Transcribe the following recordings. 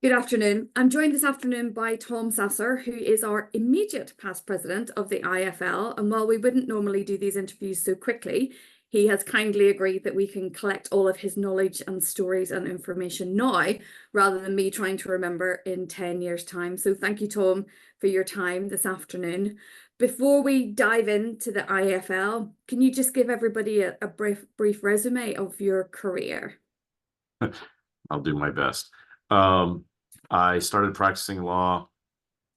Good afternoon. I'm joined this afternoon by Tom Sasser, who is our immediate past president of the IAFL. And while we wouldn't normally do these interviews so quickly, he has kindly agreed that we can collect all of his knowledge and stories and information now, rather than me trying to remember in 10 years' time. So thank you, Tom, for your time this afternoon. Before we dive into the IAFL, can you just give everybody a brief resume of your career? I'll do my best. I started practicing law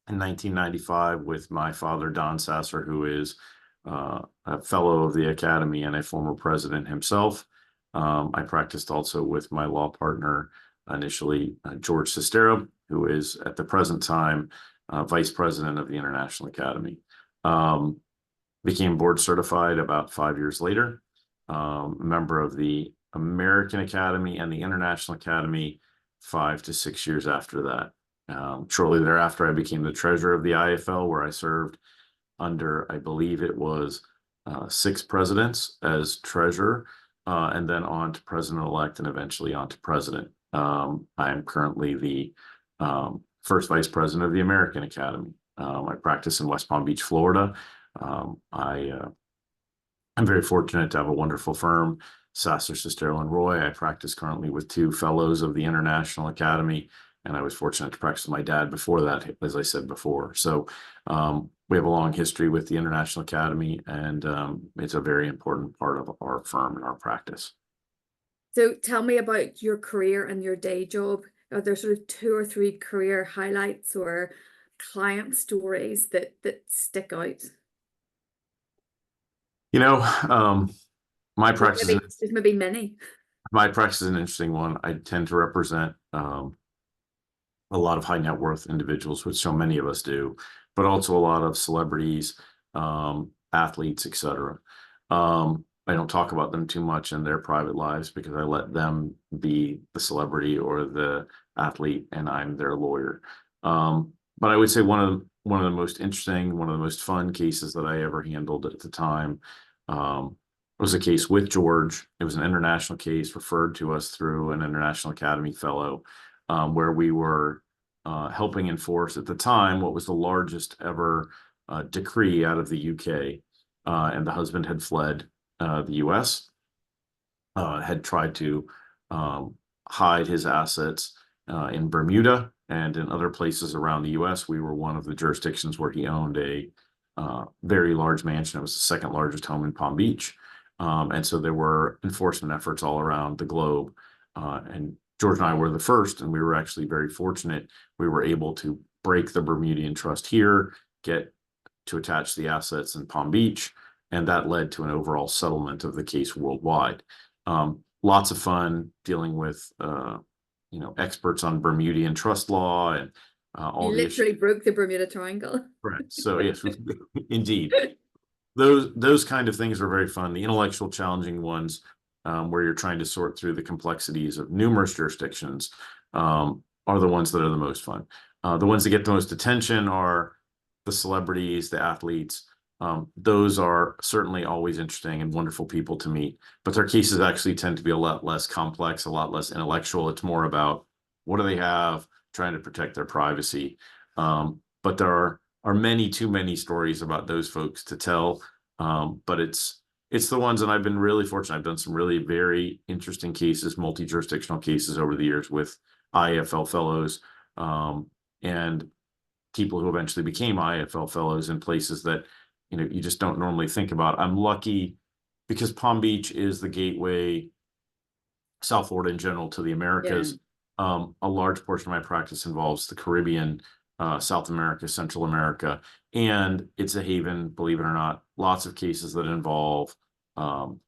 in 1995 with my father, Don Sasser, who is a fellow of the Academy and a former president himself. I practiced also with my law partner, initially George Sasser, who is at the present time vice president of the International Academy. Became board certified about 5 years later, a member of the American Academy and the International Academy 5 to 6 years after that. Shortly thereafter, I became the treasurer of the IAFL, where I served under, I believe it was 6 presidents as treasurer, and then on to president-elect and eventually on to president. I am currently the first vice president of the American Academy. I practice in West Palm Beach, Florida. I'm very fortunate to have a wonderful firm, Sasser, Sasser, and Roy. I practice currently with 2 fellows of the International Academy, and I was fortunate to practice with my dad before that, as I said before. So we have a long history with the International Academy, and it's a very important part of our firm and our practice. So tell me about your career and your day job. Are there sort of 2 or 3 career highlights or client stories that stick out? You know, my practice There's maybe many. My practice is an interesting one. I tend to represent a lot of high net worth individuals, which so many of us do, but also a lot of celebrities, athletes, etc. I don't talk about them too much in their private lives because I let them be the celebrity or the athlete, and I'm their lawyer. But I would say one of the most interesting, one of the most fun cases that I ever handled at the time was a case with George. It was an international case referred to us through an International Academy fellow, where we were helping enforce at the time what was the largest ever decree out of the UK. And the husband had fled the US, had tried to hide his assets in Bermuda and in other places around the US. We were one of the jurisdictions where he owned a very large mansion. It was the second largest home in Palm Beach. And so there were enforcement efforts all around the globe. And George and I were the first, and we were actually very fortunate. We were able to break the Bermudian trust here, get to attach the assets in Palm Beach, and that led to an overall settlement of the case worldwide. Lots of fun dealing with experts on Bermudian trust law and all the issues. You literally broke the Bermuda Triangle. Right. So yes, indeed. Those kind of things are very fun. The intellectual challenging ones, where you're trying to sort through the complexities of numerous jurisdictions, are the ones that are the most fun. The ones that get the most attention are the celebrities, the athletes. Those are certainly always interesting and wonderful people to meet, but their cases actually tend to be a lot less complex, a lot less intellectual. It's more about what do they have, trying to protect their privacy. But there are too many stories about those folks to tell. But it's the ones, and I've been really fortunate. I've done some really very interesting cases, multi-jurisdictional cases over the years with IAFL fellows, and people who eventually became IAFL fellows in places that you just don't normally think about. I'm lucky because Palm Beach is the gateway, South Florida in general, to the Americas. Yeah. A large portion of my practice involves the Caribbean, South America, Central America, and it's a haven, believe it or not. Lots of cases that involve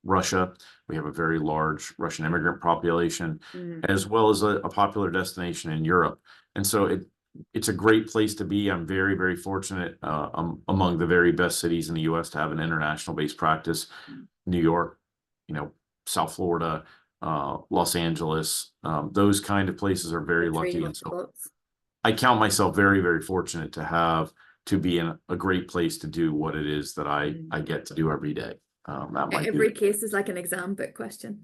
Russia. We have a very large Russian immigrant population, as well as a popular destination in Europe. And so it's a great place to be. I'm very, very fortunate among the very best cities in the US to have an international based practice. New York, South Florida, Los Angeles, those kind of places are very lucky. And so I count myself very, very fortunate to be in a great place to do what it is that I get to do every day. Every case is like an exam book question.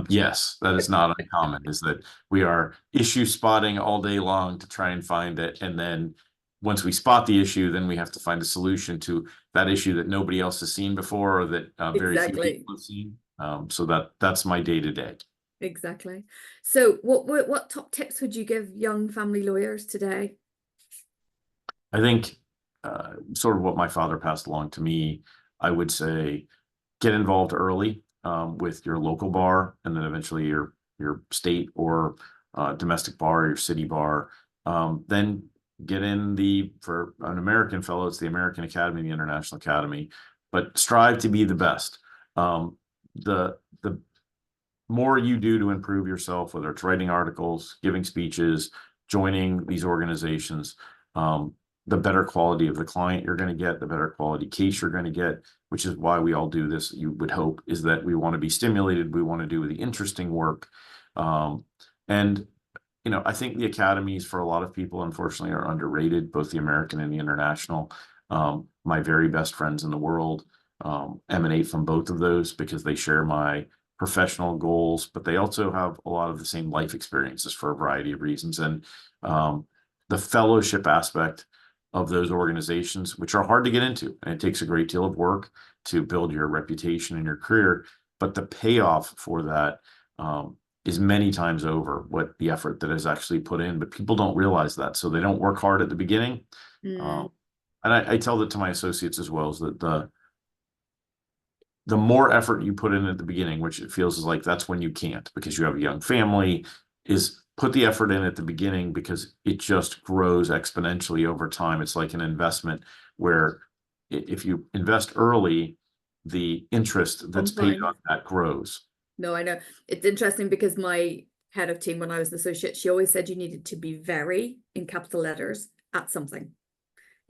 Yes, that is not uncommon, is that we are issue spotting all day long to try and find it. And then once we spot the issue, then we have to find a solution to that issue that nobody else has seen before, or that very few Exactly. people have seen. So that's my day to day. Exactly. So what top tips would you give young family lawyers today? I think sort of what my father passed along to me, I would say get involved early with your local bar, and then eventually your state or domestic bar, your city bar. Then get in for an American fellow, it's the American Academy, the International Academy, but strive to be the best. The more you do to improve yourself, whether it's writing articles, giving speeches, joining these organizations, the better quality of the client you're going to get, the better quality case you're going to get, which is why we all do this. You would hope is that we want to be stimulated. We want to do the interesting work. And, I think the academies for a lot of people, unfortunately, are underrated, both the American and the international. My very best friends in the world emanate from both of those because they share my professional goals, but they also have a lot of the same life experiences for a variety of reasons. And the fellowship aspect of those organizations, which are hard to get into, and it takes a great deal of work to build your reputation and your career, but the payoff for that is many times over what the effort that is actually put in. But people don't realize that, so they don't work hard at the beginning. Mm, And I tell that to my associates as well, is that the more effort you put in at the beginning, which it feels like that's when you can't because you have a young family, is put the effort in at the beginning because it just grows exponentially over time. It's like an investment where if you invest early, the interest that's paid compound. on that grows. No, I know. It's interesting because my head of team, when I was an associate, she always said you needed to be very in capital letters at something.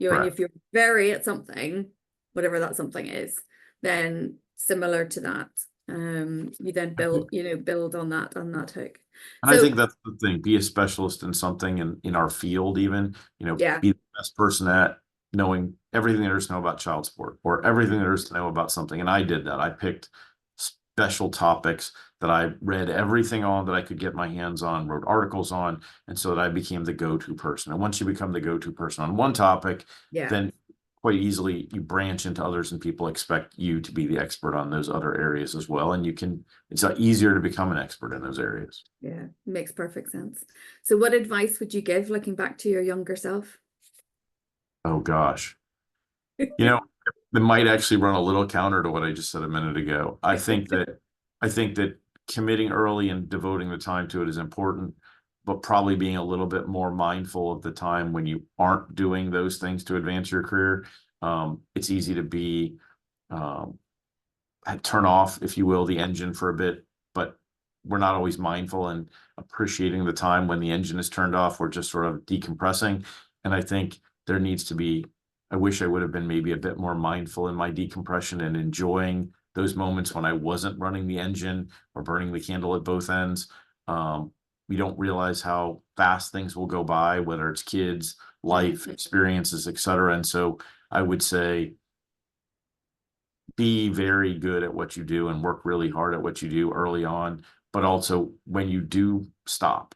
And Correct. if you're very at something, whatever that something is, then similar to that, you then build on that hook. And I So think that's the thing, be a specialist in something in our field, even, yeah, be the best person at knowing everything there is to know about child support or everything there is to know about something. And I did that. I picked special topics that I read everything on that I could get my hands on, wrote articles on, and so that I became the go-to person. And once you become the go-to person on one topic, yeah, then quite easily you branch into others and people expect you to be the expert on those other areas as well. And it's easier to become an expert in those areas. yeah, makes perfect sense. So what advice would you give looking back to your younger self? Oh gosh. You know, it might actually run a little counter to what I just said a minute ago. I think that committing early and devoting the time to it is important, but probably being a little bit more mindful of the time when you aren't doing those things to advance your career. It's easy to be um, turn off, if you will, the engine for a bit, but we're not always mindful and appreciating the time when the engine is turned off. We're just sort of decompressing. And I think there needs to be, I wish I would have been maybe a bit more mindful in my decompression and enjoying those moments when I wasn't running the engine or burning the candle at both ends. We don't realize how fast things will go by, whether it's kids, life, experiences, et cetera. And so I would say, be very good at what you do and work really hard at what you do early on. But also, when you do stop,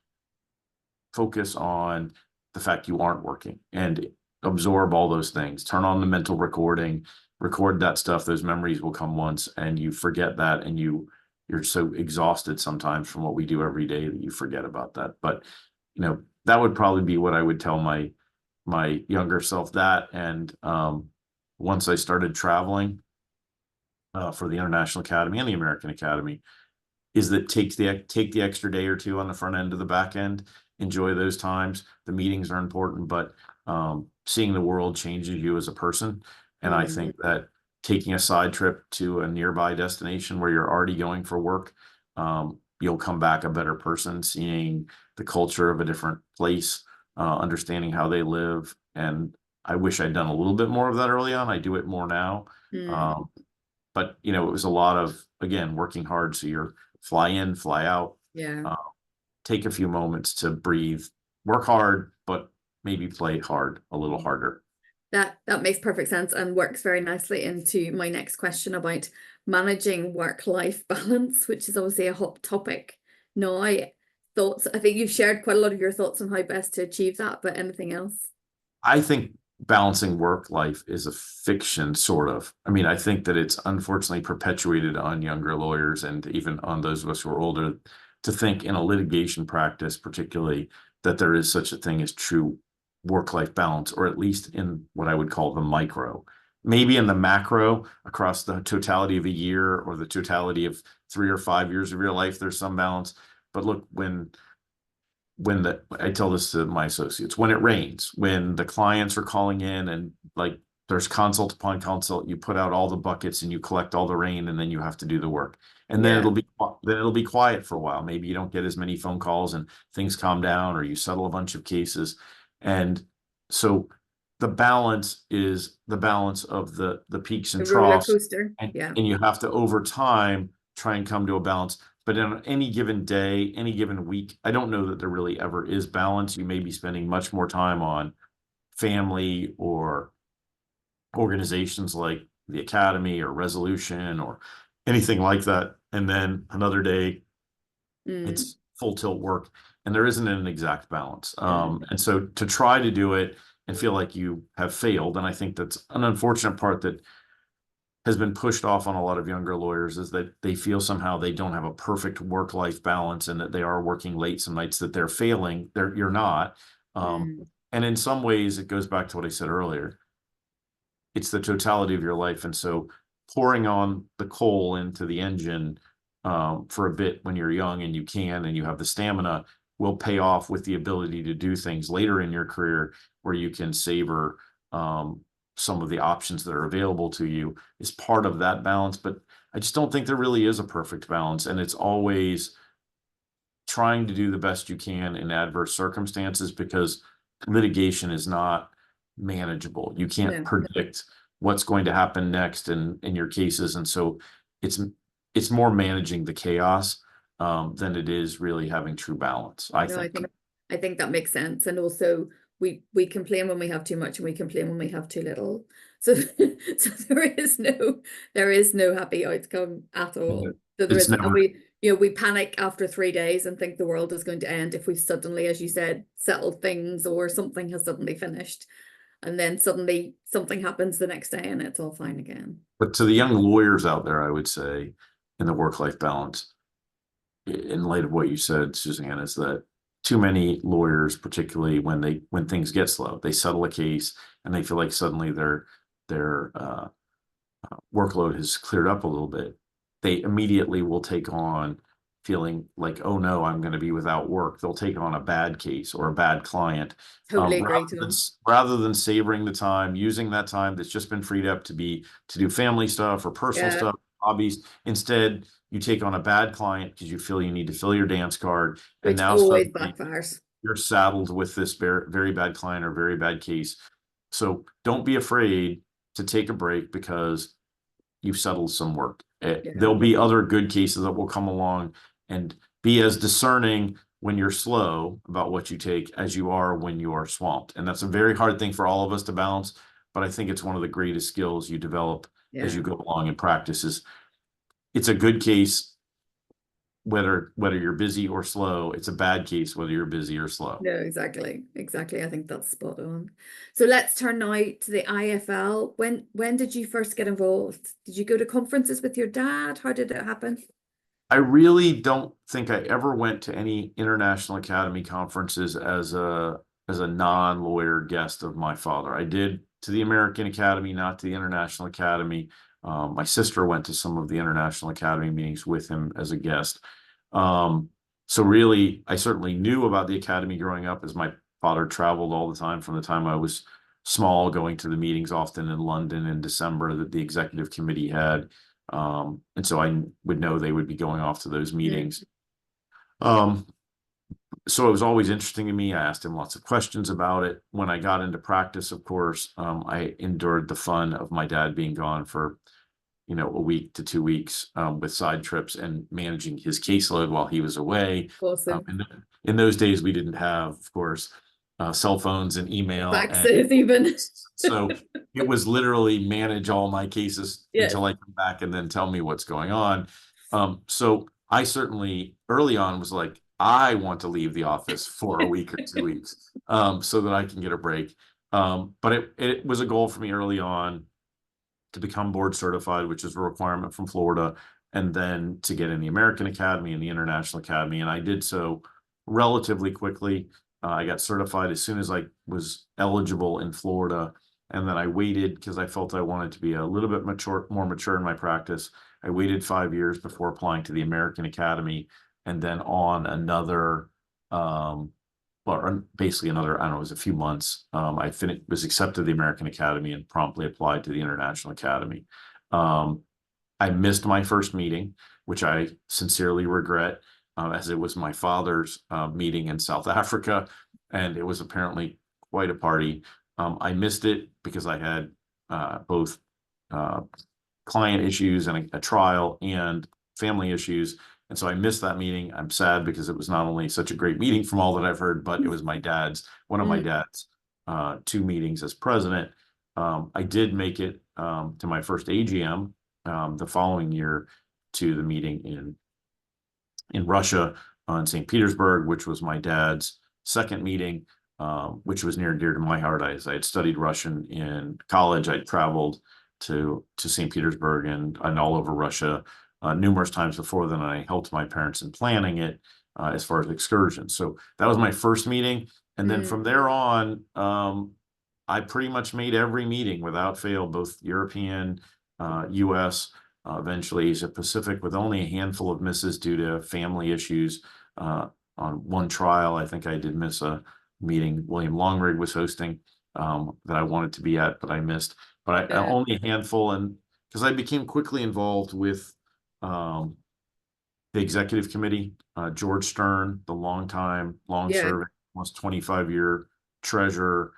focus on the fact you aren't working and absorb all those things. Turn on the mental recording, record that stuff. Those memories will come once, and you forget that, and you're so exhausted sometimes from what we do every day that you forget about that. But that would probably be what I would tell my younger self. That, and once I started traveling for the International Academy and the American Academy, is that take the extra day or two on the front end to the back end. Enjoy those times. The meetings are important, but seeing the world changes you as a person. And I Mm, think that taking a side trip to a nearby destination where you're already going for work, you'll come back a better person, seeing the culture of a different place, understanding how they live. And I wish I'd done a little bit more of that early on. I do it more now. mm, Um, but it was a lot of, again, working hard. So you're fly in, fly out, yeah. uh, take a few moments to breathe, work hard, but maybe play hard a little harder. That makes perfect sense and works very nicely into my next question about managing work-life balance, which is obviously a hot topic now. Thoughts? I think you've shared quite a lot of your thoughts on how best to achieve that, but anything else? I think balancing work life is a fiction, sort of. I mean, I think that it's unfortunately perpetuated on younger lawyers and even on those of us who are older to think in a litigation practice, particularly, that there is such a thing as true work-life balance, or at least in what I would call the micro. Maybe in the macro, across the totality of a year or the totality of 3 or 5 years of your life, there's some balance. But look, I tell this to my associates, when it rains, when the clients are calling in and like there's consult upon consult, you put out all the buckets and you collect all the rain, and then you have to do the work. And then it'll be quiet for a while. Maybe you don't get as many phone calls and things calm down, or you settle a bunch of cases. And so the balance is the balance of the peaks and A roller troughs, coaster. and Yeah. you have to over time try and come to a balance. But on any given day, any given week, I don't know that there really ever is balance. You may be spending much more time on family or organizations like the Academy or Resolution or anything like that. And then another day, it's full tilt work. And there isn't an exact balance. And so to try to do it and feel like you have failed, and I think that's an unfortunate part that has been pushed off on a lot of younger lawyers, is that they feel somehow they don't have a perfect work-life balance and that they are working late some nights, that they're failing. You're not. And in some ways, it goes back to what I said earlier. It's the totality of your life. And so pouring on the coal into the engine for a bit when you're young and you can, and you have the stamina, will pay off with the ability to do things later in your career where you can savor some of the options that are available to you, is part of that balance. But I just don't think there really is a perfect balance. And it's always trying to do the best you can in adverse circumstances, because litigation is not manageable. You can't predict what's going to happen next in your cases. And so it's more managing the chaos than it is really having true balance, I think. I think that makes sense. And also we complain when we have too much and we complain when we have too little. So there is no happy outcome at all. So there It's isn't. And never, we panic after 3 days and think the world is going to end if we've suddenly, as you said, settled things, or something has suddenly finished. And then suddenly something happens the next day and it's all fine again. but to the young lawyers out there, I would say, in the work-life balance, in light of what you said, Suzanne, is that too many lawyers, particularly when things get slow, they settle a case and they feel like suddenly their workload has cleared up a little bit. They immediately will take on feeling like, oh no, I'm going to be without work. They'll take on a bad case or a bad client, Totally agree to them. rather than savoring the time, using that time that's just been freed up to do family stuff or personal stuff, hobbies. Instead, you take on a bad client because you feel you need to fill your dance card, and Which now always suddenly backfires. you're saddled with this very, very bad client or very bad case. So don't be afraid to take a break because you've settled some work. There'll be other good cases that will come along, and be as discerning when you're slow about what you take as you are when you are swamped. And that's a very hard thing for all of us to balance, but I think it's one of the greatest skills you develop as you go along in practice. Is it's a good case whether you're busy or slow. It's a bad case whether you're busy or slow. No, exactly. I think that's spot on. So let's turn now to the IAFL. When did you first get involved? Did you go to conferences with your dad? How did it happen? I really don't think I ever went to any International Academy conferences as a non-lawyer guest of my father. I did to the American Academy, not to the International Academy. My sister went to some of the International Academy meetings with him as a guest. So really, I certainly knew about the Academy growing up, as my father traveled all the time from the time I was small, going to the meetings often in London in December that the executive committee had. And so I would know they would be going off to those meetings. So it was always interesting to me. I asked him lots of questions about it. When I got into practice, of course, I endured the fun of my dad being gone for, a week to 2 weeks with side trips and managing his caseload while he was away. Awesome. In those days, we didn't have, of course, cell phones and email. And Faxes even. so it was literally manage all my cases Yes. until I come back and then tell me what's going on. So I certainly early on was like, I want to leave the office for a week or 2 weeks so that I can get a break. But it was a goal for me early on to become board certified, which is a requirement from Florida, and then to get in the American Academy and the International Academy. And I did so relatively quickly. I got certified as soon as I was eligible in Florida. And then I waited because I felt I wanted to be a little bit more mature in my practice. I waited 5 years before applying to the American Academy, and then on another well, basically another, I don't know, it was a few months. I was accepted to the American Academy and promptly applied to the International Academy. I missed my first meeting, which I sincerely regret, as it was my father's meeting in South Africa, and it was apparently quite a party. I missed it because I had both client issues and a trial and family issues. And so I missed that meeting. I'm sad because it was not only such a great meeting from all that I've heard, but it was one of my dad's 2 meetings as president. I did make it to my first AGM the following year to the meeting in Russia in St. Petersburg, which was my dad's second meeting, which was near and dear to my heart. I had studied Russian in college. I traveled to St. Petersburg and all over Russia numerous times before then. I helped my parents in planning it as far as excursions. So that was my first meeting. And then from there on, I pretty much made every meeting without fail, both European, US, eventually Asia Pacific, with only a handful of misses due to family issues. On one trial, I think I did miss a meeting William Longrig was hosting that I wanted to be at, but I missed. But I only a handful, and because I became quickly involved with the executive committee. George Stern, the long-serving, almost 25-year treasurer,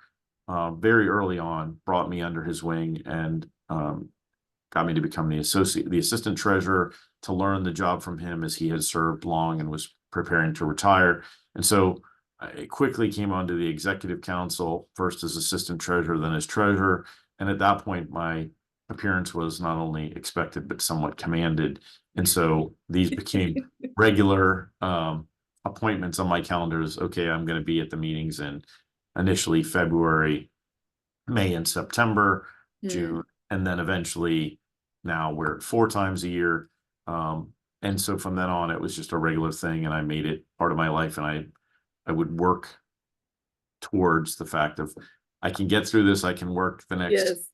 very early on brought me under his wing and got me to become the assistant treasurer, to learn the job from him as he had served long and was preparing to retire. And so I quickly came onto the executive council, first as assistant treasurer, then as treasurer. And at that point, my appearance was not only expected, but somewhat commanded. And so these became regular appointments on my calendars. Okay, I'm going to be at the meetings in initially February, May, and September, June, and then eventually now we're 4 times a year. And so from then on, it was just a regular thing, and I made it part of my life. And I would work towards the fact of, I can get through this. I can work the next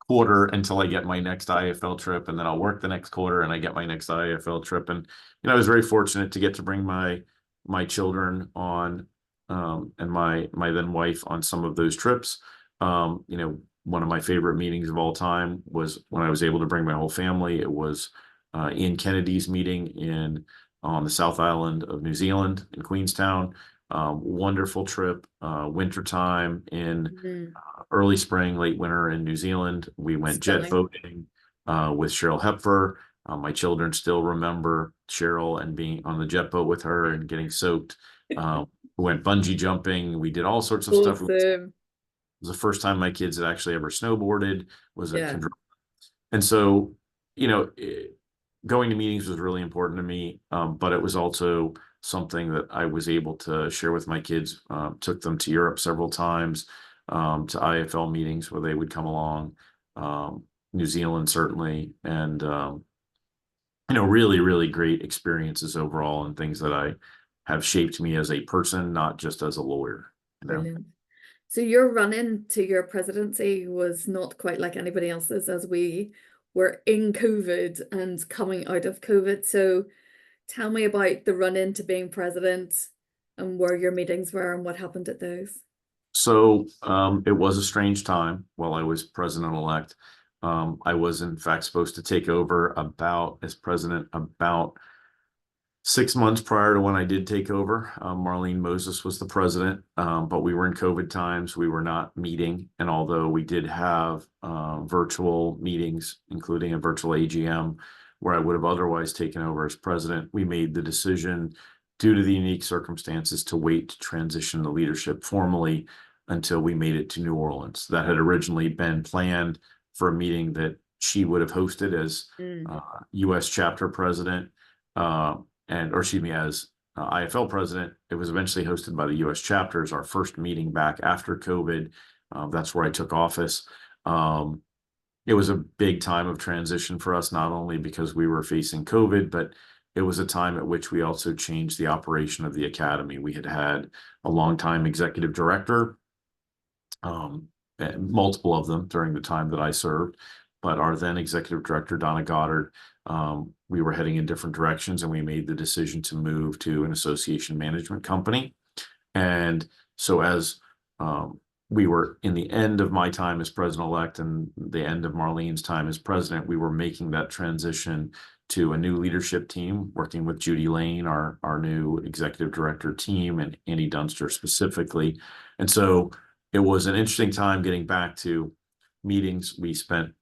quarter until I get my next IAFL trip, and then I'll work the next quarter and I get my next IAFL trip. And I was very fortunate to get to bring my children on and my then wife on some of those trips. One of my favorite meetings of all time was when I was able to bring my whole family. It was Ian Kennedy's meeting on the South Island of New Zealand in Queenstown. Wonderful trip, wintertime in early spring, late winter in New Zealand. We went jet boating with Cheryl Hepfer. My children still remember Cheryl and being on the jet boat with her and getting soaked. We went bungee jumping. We did all sorts of stuff. It was the first time my kids had actually ever snowboarded. And so, going to meetings was really important to me, but it was also something that I was able to share with my kids. Took them to Europe several times, to IAFL meetings where they would come along, New Zealand certainly, and really, really great experiences overall, and things that have shaped me as a person, not just as a lawyer. Brilliant. So your run into your presidency was not quite like anybody else's, as we were in COVID and coming out of COVID. So tell me about the run into being president and where your meetings were and what happened at those. So it was a strange time while I was president-elect. I was in fact supposed to take over as president about 6 months prior to when I did take over. Marlene Moses was the president, but we were in COVID times. We were not meeting. And although we did have virtual meetings, including a virtual AGM, where I would have otherwise taken over as president, we made the decision due to the unique circumstances, to wait to transition the leadership formally until we made it to New Orleans. That had originally been planned for a meeting that she would have hosted as U.S. chapter president, or excuse me, as IFL president. It was eventually hosted by the U.S. chapters, our first meeting back after COVID. That's where I took office. It was a big time of transition for us, not only because we were facing COVID, but it was a time at which we also changed the operation of the academy. We had had a longtime executive director, multiple of them during the time that I served, but our then executive director, Donna Goddard, we were heading in different directions, and we made the decision to move to an association management company. And so as we were in the end of my time as president-elect and the end of Marlene's time as president, we were making that transition to a new leadership team, working with Judy Lane, our new executive director team, and Annie Dunster specifically. And so it was an interesting time getting back to meetings. We spent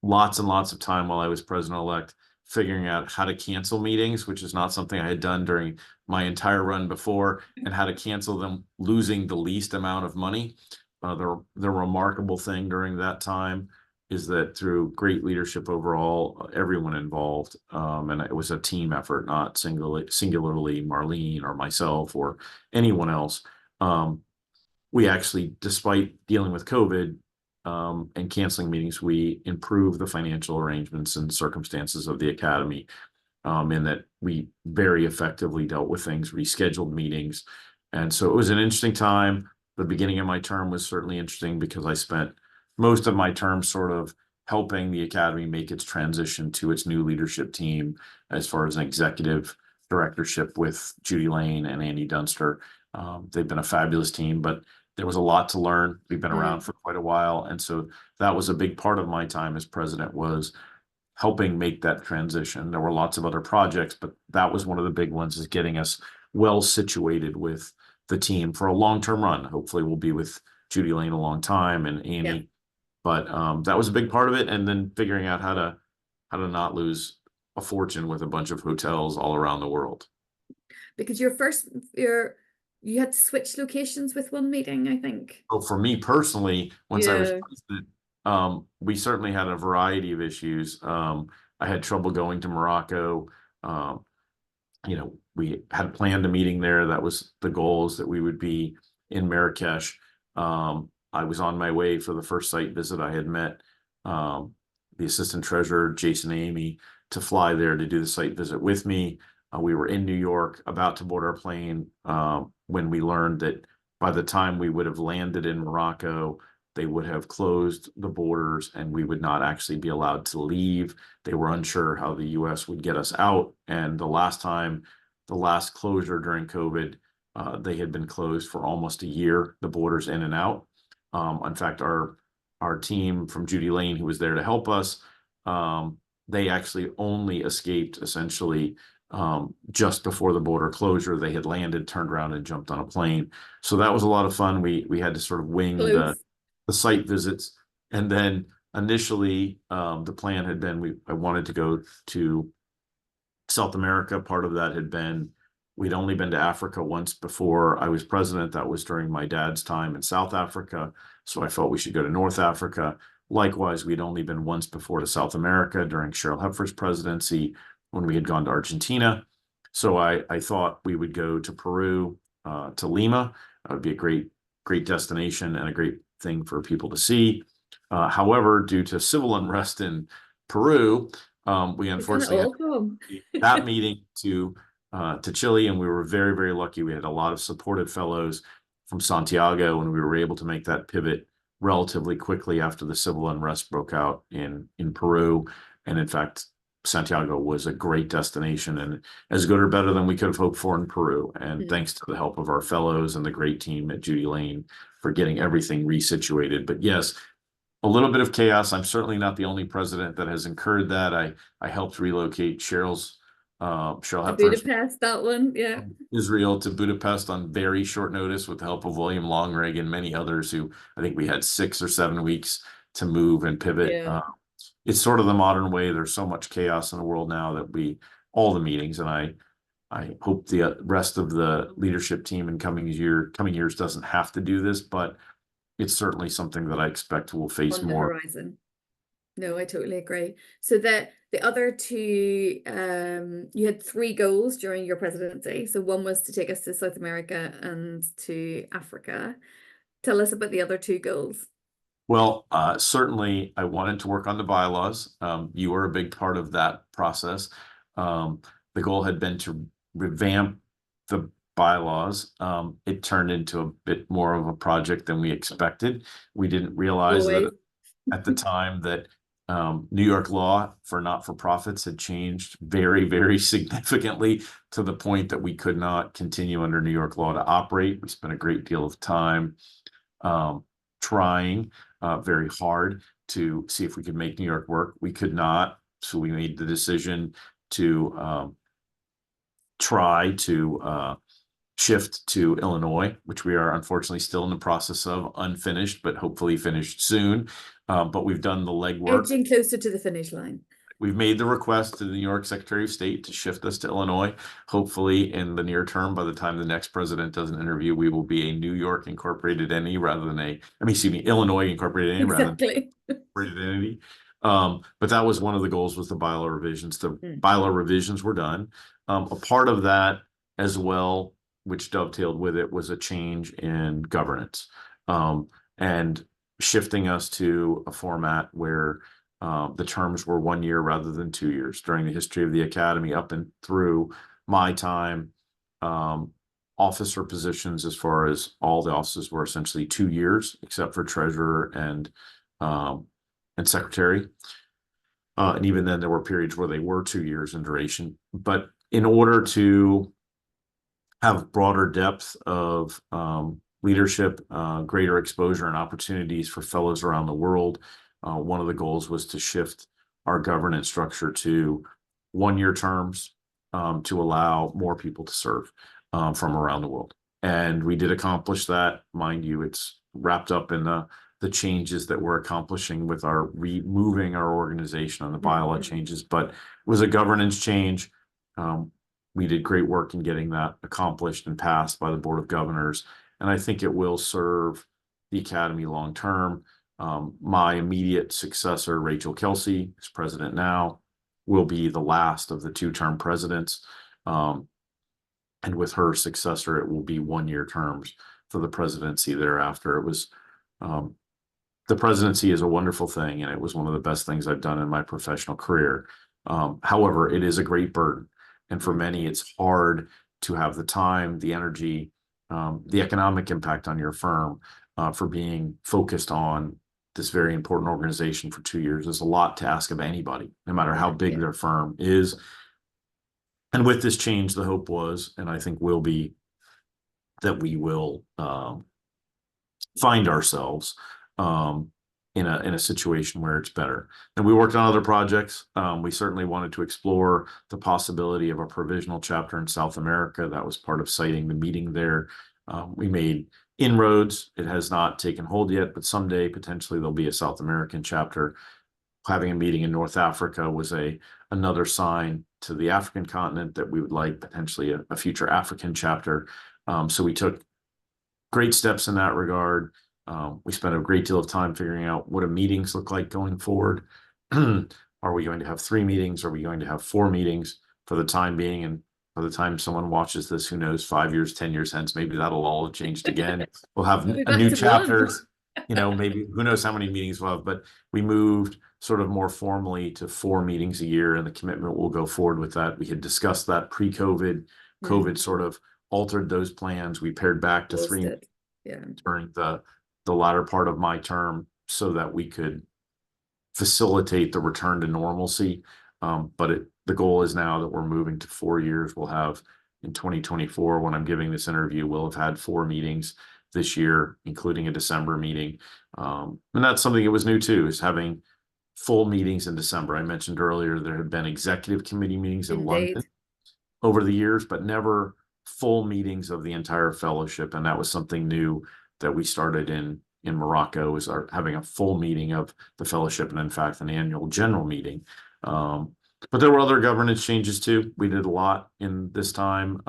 lots and lots of time while I was president-elect figuring out how to cancel meetings, which is not something I had done during my entire run before, and how to cancel them losing the least amount of money. The remarkable thing during that time is that through great leadership overall, everyone involved, and it was a team effort, not singularly Marlene or myself or anyone else. We actually, despite dealing with COVID and canceling meetings, we improved the financial arrangements and circumstances of the academy, in that we very effectively dealt with things, rescheduled meetings. And so it was an interesting time. The beginning of my term was certainly interesting because I spent most of my term sort of helping the academy make its transition to its new leadership team as far as an executive directorship with Judy Lane and Andy Dunster. They've been a fabulous team, but there was a lot to learn. We've been around for quite a while. And so that was a big part of my time as president, was helping make that transition. There were lots of other projects, but that was one of the big ones, is getting us well situated with the team for a long-term run. Hopefully we'll be with Judy Lane a long time, and Annie. Yeah. But that was a big part of it. And then figuring out how to not lose a fortune with a bunch of hotels all around the world. Because you had to switch locations with one meeting, I think. So for me personally, once I was president, we certainly had a variety of issues. I had trouble going to Morocco. We had planned a meeting there. That was the goal, is that we would be in Marrakesh. I was on my way for the first site visit. I had met the assistant treasurer, Jason Amy, to fly there to do the site visit with me. We were in New York, about to board our plane, when we learned that by the time we would have landed in Morocco, they would have closed the borders and we would not actually be allowed to leave. They were unsure how the U.S. would get us out. And the last closure during COVID, they had been closed for almost a year, the borders in and out. In fact, our team from Judy Lane, who was there to help us, they actually only escaped essentially just before the border closure. They had landed, turned around, and jumped on a plane. So that was a lot of fun. We had to sort of wing the site visits. And then initially, the plan had been, I wanted to go to South America. Part of that had been, we'd only been to Africa once before I was president. That was during my dad's time in South Africa. So I felt we should go to North Africa. Likewise, we'd only been once before to South America during Cheryl Hepford's presidency, when we had gone to Argentina. So I thought we would go to Peru, to Lima. That would be a great destination and a great thing for people to see. However, due to civil unrest in Peru, we unfortunately had that meeting to Chile, and we were very, very lucky. We had a lot of supportive fellows from Santiago, and we were able to make that pivot relatively quickly after the civil unrest broke out in Peru. And in fact, Santiago was a great destination, and as good or better than we could have hoped for in Peru. And thanks to the help of our fellows and the great team at Judy Lane for getting everything resituated. But yes, a little bit of chaos. I'm certainly not the only president that has incurred that. I helped relocate Cheryl Hepford's Budapest, that one, yeah. Israel to Budapest on very short notice with the help of William Longrig and many others, who I think we had 6 or 7 weeks to move and pivot. Yeah. It's sort of the modern way. There's so much chaos in the world now that all the meetings, and I I hope the rest of the leadership team in coming years doesn't have to do this, but it's certainly something that I expect we'll face On the more. horizon. No, I totally agree. So the other two, you had three goals during your presidency. So one was to take us to South America and to Africa. Tell us about the other two goals. Well, certainly I wanted to work on the bylaws. You were a big part of that process. The goal had been to revamp the bylaws. It turned into a bit more of a project than we expected. We didn't realize Always. that at the time that New York law for not-for-profits had changed very, very significantly to the point that we could not continue under New York law to operate. We spent a great deal of time trying very hard to see if we could make New York work. We could not, so we made the decision to try to shift to Illinois, which we are unfortunately still in the process of, unfinished, but hopefully finished soon. But we've done the legwork. Edging closer to the finish line. We've made the request to the New York Secretary of State to shift us to Illinois. Hopefully, in the near term, by the time the next president does an interview, we will be a New York incorporated entity rather than Illinois incorporated entity rather than Exactly. incorporated entity. But that was one of the goals, was the bylaw revisions. The bylaw revisions were done. A part of that as well, which dovetailed with it, was a change in governance, and shifting us to a format where the terms were 1 year rather than 2 years. During the history of the academy, up and through my time, officer positions, as far as all the offices, were essentially 2 years, except for treasurer and secretary. And even then, there were periods where they were 2 years in duration. But in order to have broader depth of leadership, greater exposure and opportunities for fellows around the world, one of the goals was to shift our governance structure to 1 year terms, to allow more people to serve from around the world. And we did accomplish that. Mind you, it's wrapped up in the changes that we're accomplishing with our moving our organization on the bylaw changes, but it was a governance change. We did great work in getting that accomplished and passed by the Board of Governors. And I think it will serve the Academy long term. My immediate successor, Rachel Kelsey, who's president now, will be the last of the two-term presidents. And with her successor, it will be 1 year terms for the presidency thereafter. It was, the presidency is a wonderful thing, and it was one of the best things I've done in my professional career. However, it is a great burden. And for many, it's hard to have the time, the energy, the economic impact on your firm for being focused on this very important organization for 2 years. Is a lot to ask of anybody, no matter how big their firm is. And with this change, the hope was, and I think will be, that we will find ourselves in a situation where it's better. And we worked on other projects. We certainly wanted to explore the possibility of a provisional chapter in South America. That was part of citing the meeting there. We made inroads. It has not taken hold yet, but someday potentially there'll be a South American chapter. Having a meeting in North Africa was another sign to the African continent that we would like potentially a future African chapter. So we took great steps in that regard. We spent a great deal of time figuring out what do meetings look like going forward. Are we going to have 3 meetings? Are we going to have 4 meetings for the time being? And by the time someone watches this, who knows, 5 years, 10 years hence, maybe that'll all have changed again. We'll have a new chapters, maybe who knows how many meetings we'll have, but we moved sort of more formally to 4 meetings a year, and the commitment will go forward with that. We had discussed that pre-COVID. COVID sort of altered those plans. We pared back to 3 during the latter part of my term so that we could facilitate the return to normalcy. But the goal is now that we're moving to 4 years. We'll have, in 2024, when I'm giving this interview, we'll have had 4 meetings this year, including a December meeting. And that's something that was new too, is having full meetings in December. I mentioned earlier there have been executive committee meetings in London over the years, but never full meetings of the entire fellowship. And that was something new that we started in Morocco, is having a full meeting of the fellowship, and in fact an annual general meeting. But there were other governance changes too. We did a lot in this time.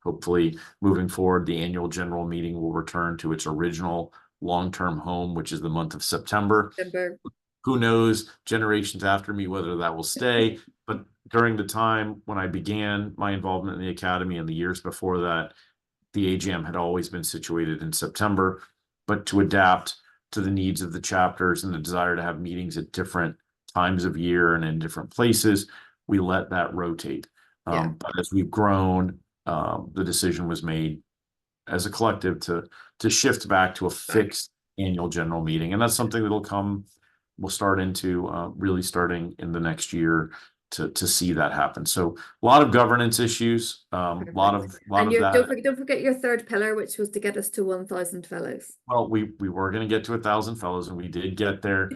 Hopefully, moving forward, the annual general meeting will return to its original long-term home, which is the month of September. September. Who knows, generations after me, whether that will stay. But during the time when I began my involvement in the academy and the years before that, the AGM had always been situated in September. But to adapt to the needs of the chapters and the desire to have meetings at different times of year and in different places, we let that rotate. Yeah. But as we've grown, the decision was made as a collective to shift back to a fixed annual general meeting, and that's something that'll come. We'll start into really starting in the next year to see that happen. So a lot of governance issues, a lot of And that. don't forget your third pillar, which was to get us to 1,000 fellows. Well, we were going to get to 1,000 fellows, and we did get there,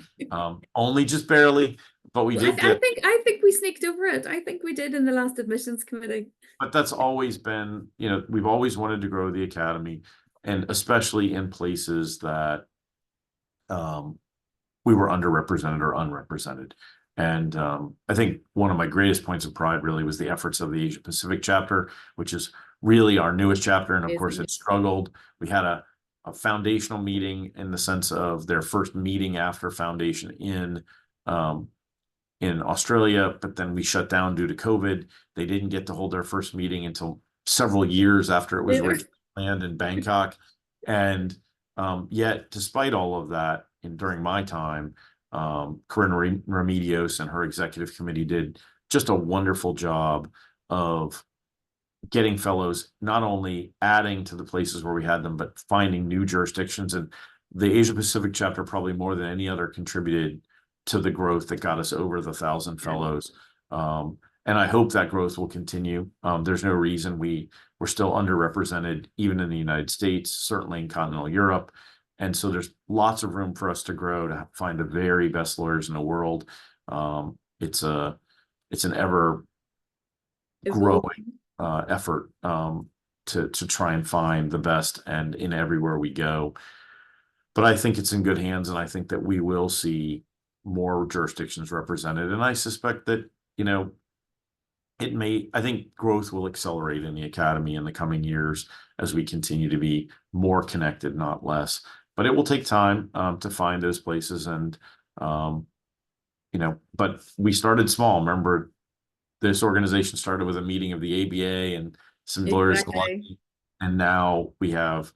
only just barely, but we did get. I think we sneaked over it. I think we did in the last admissions committee. But that's always been, we've always wanted to grow the academy, and especially in places that we were underrepresented or unrepresented. And I think one of my greatest points of pride really was the efforts of the Asia Pacific chapter, which is really our newest chapter. And of course, it struggled. We had a foundational meeting in the sense of their first meeting after foundation in Australia, but then we shut down due to COVID. They didn't get to hold their first meeting until several years after it was originally planned in Bangkok. And yet, despite all of that, during my time, Corinne Remedios and her executive committee did just a wonderful job of getting fellows, not only adding to the places where we had them, but finding new jurisdictions. And the Asia Pacific chapter, probably more than any other, contributed to the growth that got us over the 1,000 fellows. And I hope that growth will continue. There's no reason we're still underrepresented, even in the United States, certainly in continental Europe. And so there's lots of room for us to grow, to find the very best lawyers in the world. It's an ever growing effort to try and find the best, and in everywhere we go. But I think it's in good hands, and I think that we will see more jurisdictions represented. And I suspect that, I think growth will accelerate in the academy in the coming years as we continue to be more connected, not less. But it will take time to find those places. And, but we started small. Remember, this organization started with a meeting of the ABA and some lawyers, and now we have,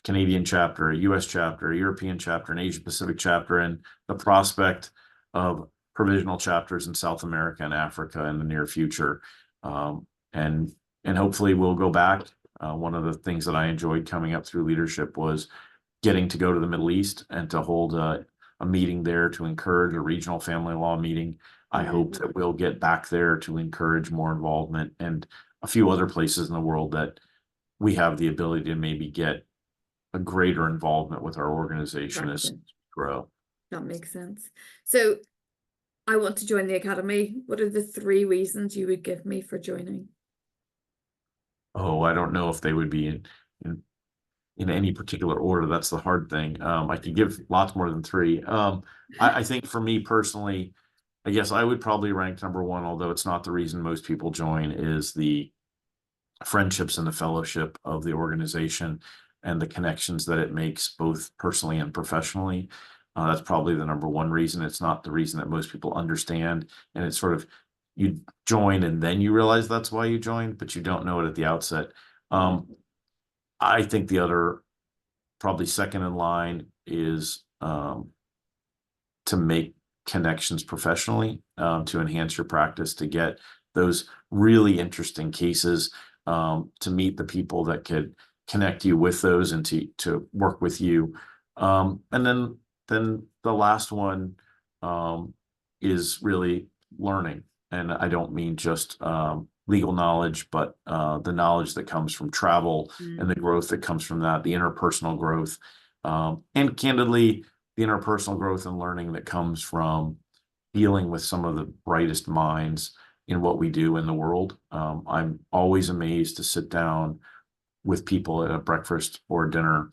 Canadian chapter, a US chapter, a European chapter, an Asia Pacific chapter, and the prospect of provisional chapters in South America and Africa in the near future. And hopefully we'll go back. One of the things that I enjoyed coming up through leadership was getting to go to the Middle East and to hold a meeting there to encourage a regional family law meeting. I hope that we'll get back there to encourage more involvement, and a few other places in the world that we have the ability to maybe get a greater involvement with our organization as we grow. That makes sense. So I want to join the academy. What are the 3 reasons you would give me for joining? Oh, I don't know if they would be in any particular order. That's the hard thing. I could give lots more than 3. I think for me personally, I guess I would probably rank number 1, although it's not the reason most people join, is the friendships and the fellowship of the organization and the connections that it makes both personally and professionally. That's probably the number 1 reason. It's not the reason that most people understand. And it's sort of, you join and then you realize that's why you joined, but you don't know it at the outset. I think the other, probably second in line, is to make connections professionally, to enhance your practice, to get those really interesting cases, to meet the people that could connect you with those and to work with you. And then the last one is really learning. And I don't mean just legal knowledge, but the knowledge that comes from travel and the growth that comes from that, the interpersonal growth, and candidly, the interpersonal growth and learning that comes from dealing with some of the brightest minds in what we do in the world. I'm always amazed to sit down with people at a breakfast or dinner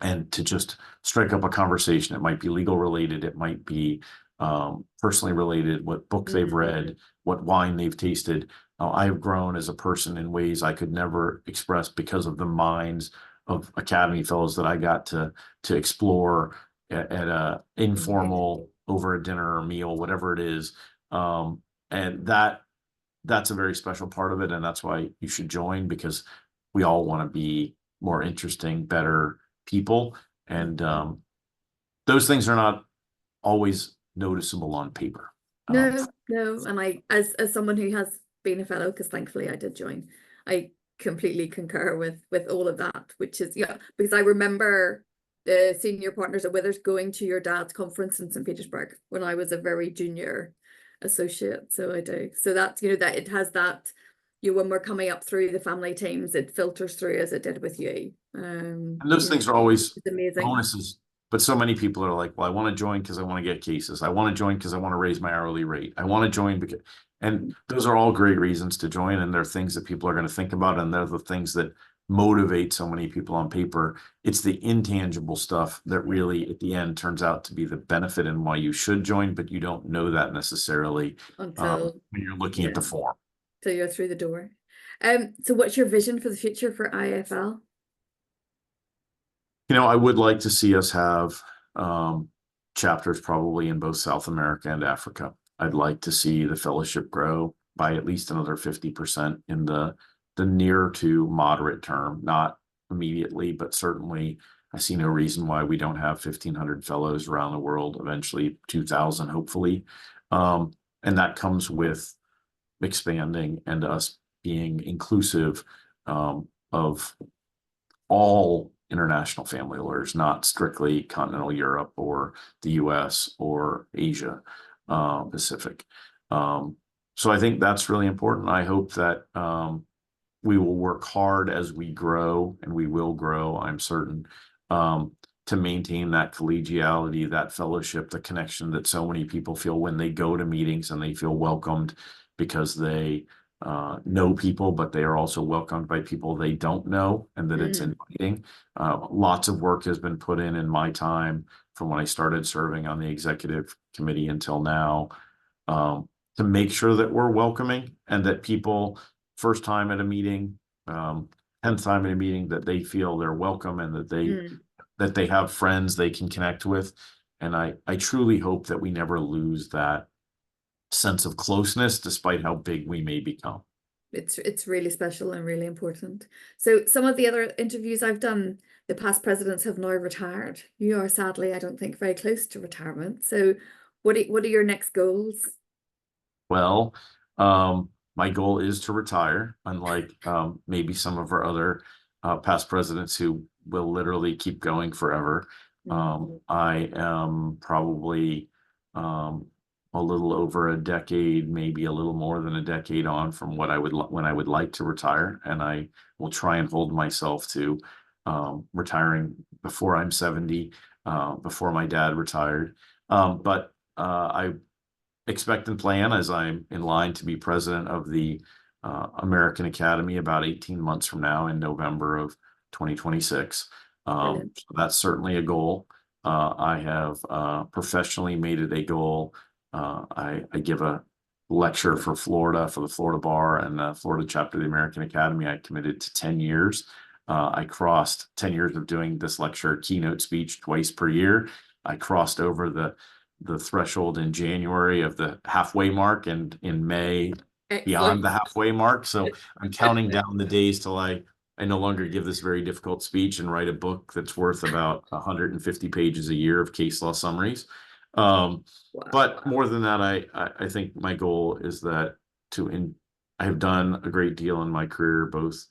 and to just strike up a conversation. It might be legal related, it might be personally related, what book they've read, what wine they've tasted. I have grown as a person in ways I could never express because of the minds of Academy Fellows that I got to explore at a informal over a dinner or meal, whatever it is. And that's a very special part of it, and that's why you should join, because we all want to be more interesting, better people, and those things are not always noticeable on paper. No, no, and I, as someone who has been a fellow, because thankfully I did join, I completely concur with all of that, which is, yeah, because I remember the senior partners at Withers going to your dad's conference in St. Petersburg when I was a very junior associate. So I do. So that's, you know, that it has that, you know, when we're coming up through the family teams, it filters through as it did with you. And those You know, things are always it's amazing. bonuses. But so many people are like, well, I want to join because I want to get cases. I want to join because I want to raise my hourly rate. I want to join because, and those are all great reasons to join. And they're things that people are going to think about. And they're the things that motivate so many people on paper. It's the intangible stuff that really at the end turns out to be the benefit and why you should join, but you don't know that necessarily Until, when you're looking yeah, at the form. till you're through the door. So what's your vision for the future for IAFL? You know, I would like to see us have chapters probably in both South America and Africa. I'd like to see the fellowship grow by at least another 50% in the near to moderate term, not immediately, but certainly I see no reason why we don't have 1,500 fellows around the world, eventually 2,000, hopefully. And that comes with expanding and us being inclusive of all international family lawyers, not strictly continental Europe or the US or Asia Pacific. So I think that's really important. I hope that we will work hard as we grow, and we will grow, I'm certain, to maintain that collegiality, that fellowship, the connection that so many people feel when they go to meetings and they feel welcomed because they know people, but they are also welcomed by people they don't know, and that it's inviting. Lots of work has been put in my time from when I started serving on the executive committee until now, to make sure that we're welcoming and that people, first time at a meeting, 10th time at a meeting, that they feel they're welcome and that they have friends they can connect with. And I truly hope that we never lose that sense of closeness, despite how big we may become. It's really special and really important. So some of the other interviews I've done, the past presidents have now retired. You are sadly, I don't think, very close to retirement. So what are your next goals? Well, my goal is to retire, unlike maybe some of our other past presidents who will literally keep going forever. I am probably a little over a decade, maybe a little more than a decade on from what I would when I would like to retire, and I will try and hold myself to retiring before I'm 70, before my dad retired. But I expect and plan, as I'm in line to be president of the American Academy about 18 months from now in November of 2026. So that's certainly a goal. I have professionally made it a goal. I give a lecture for Florida, for the Florida Bar and the Florida chapter of the American Academy. I committed to 10 years. I crossed 10 years of doing this lecture keynote speech twice per year. I crossed over the threshold in January of the halfway mark, and in May beyond the halfway mark. So I'm counting down the days till I no longer give this very difficult speech and write a book that's worth about 150 pages a year of case law summaries. But more than that, I think my goal is that I have done a great deal in my career, both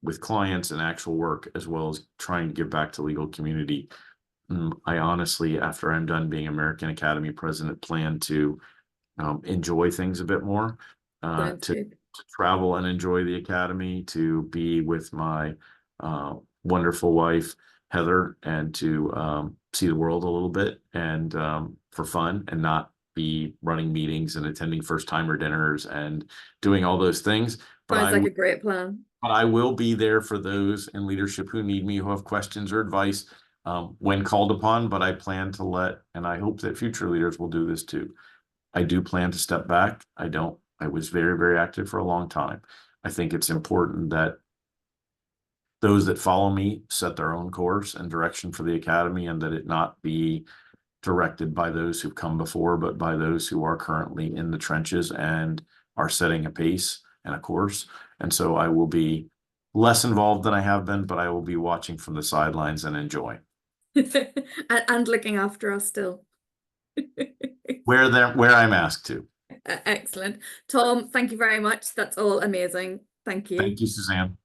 with clients and actual work, as well as trying to give back to legal community. I honestly, after I'm done being American Academy president, plan to enjoy things a bit more, to travel and enjoy the Academy, to be with my wonderful wife, Heather, and to see the world a little bit, and for fun, and not be running meetings and attending first-timer dinners and doing all those things. But sounds like a great plan. But I will be there for those in leadership who need me, who have questions or advice. when called upon, but I plan to and I hope that future leaders will do this too. I do plan to step back. I was very, very active for a long time. I think it's important that those that follow me set their own course and direction for the academy, and that it not be directed by those who've come before, but by those who are currently in the trenches and are setting a pace and a course. And so I will be less involved than I have been, but I will be watching from the sidelines and enjoying. And looking after us still. Where I'm asked to. Excellent. Tom, thank you very much. That's all amazing. Thank you. Thank you, Suzanne.